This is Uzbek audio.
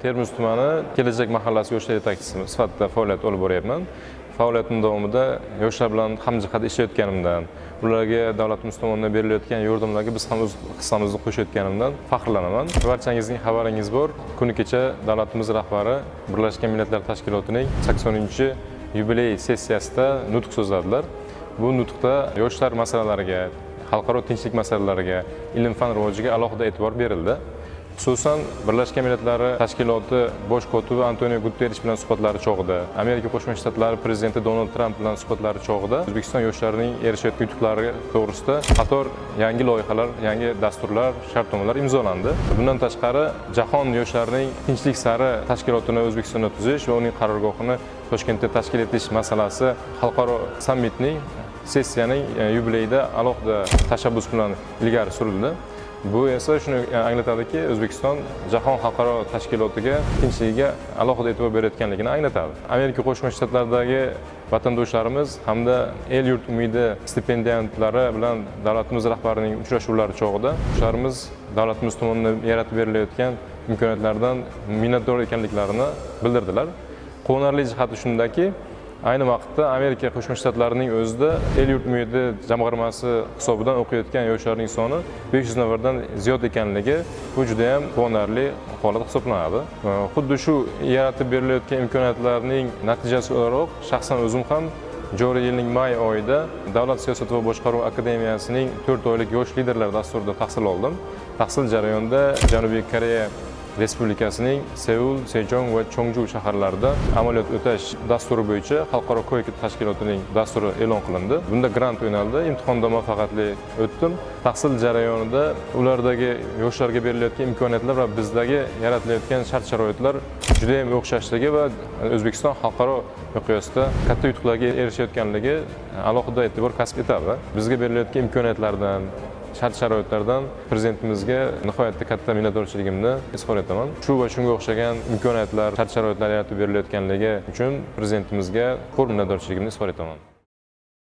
Termiz tumani Kelajak mahallasi yoshlar yetakchisi sifatida faoliyat olib boryapman. Faoliyatim davomida yoshlar bilan hamjihat ishlayotganimdan, ularga davlatimiz tomonidan berilayotgan yordamlarga biz ham o'z hissamizni qo'shayotganimdan faxrlanaman. Barchangizning xabaringiz bor, kuni kecha davlatimiz rahbari Birlashgan Millatlar Tashkilotining 80-yubiley sessiyasida nutq so'zladilar. Bu nutqda yoshlar masalalariga, xalqaro tinchlik masalalariga, ilm-fan rivojiga alohida e'tibor berildi. Xususan, Birlashgan Millatlar Tashkiloti bosh kotibi Antonio Guterres bilan suhbatlari chog'ida, Amerika Qo'shma Shtatlari prezidenti Donald Tramp bilan suhbatlari chog'ida O'zbekiston yoshlarining erishayotgan yutuqlari to'g'risida qator yangi loyihalar, yangi dasturlar, shartnomalar imzolandi. Bundan tashqari, Jahon yoshlarining tinchlik sari tashkilotini O'zbekistonda tuzish va uning qarorgohini Toshkentda tashkil etish masalasi xalqaro sammitning sessiyaning yubileyida alohida tashabbus bilan ilgari surildi. Bu esa shuni anglatadiki, O'zbekiston jahon xalqaro tashkilotiga, tinchligiga alohida e'tibor berayotganligini anglatadi. Amerika Qo'shma Shtatlaridagi vatandoshlarimiz hamda El yurt umidi stipendiantlari bilan davlatimiz rahbarining uchrashuvlari chog'ida yoshlarimiz davlatimiz tomonidan yaratib berilayotgan imkoniyatlardan minnatdor ekanliklarini bildirdilar. Quvonarli jihati shundaki, ayni vaqtda Amerika Qo'shma Shtatlarining o'zida El yurt umidi jamg'armasi hisobidan o'qiyotgan yoshlarning soni 500 nafardan ziyod ekanligi bu juda ham quvonarli holat hisoblanadi. Xuddi shu yaratib berilayotgan imkoniyatlarning natijasi o'laroq shaxsan o'zim ham joriy yilning may oyida Davlat siyosati va boshqaruv akademiyasining 4 oylik yosh liderlar dasturida tahsil oldim. Tahsil jarayonida Janubiy Koreya Respublikasining Seul, Sejong va Chongju shaharlarida amaliyot o'tash dasturi bo'yicha xalqaro ko'rik tashkilotining dasturi e'lon qilindi. Bunda grant o'ynaldi, imtihonda muvaffaqiyatli o'tdim. Tahsil jarayonida ulardagi yoshlarga berilayotgan imkoniyatlar va bizdagi yaratilayotgan shart-sharoitlar juda ham o'xshashligi va O'zbekiston xalqaro miqyosda katta yutuqlarga erishayotganligi alohida e'tibor kasb etadi. Bizga berilayotgan imkoniyatlardan, shart-sharoitlardan prezidentimizga nihoyatda katta minnatdorchiligimni izhor etaman. Shu va shunga o'xshagan imkoniyatlar, shart-sharoitlar yaratib berilayotganligi uchun prezidentimizga chuqur minnatdorchiligimni izhor etaman.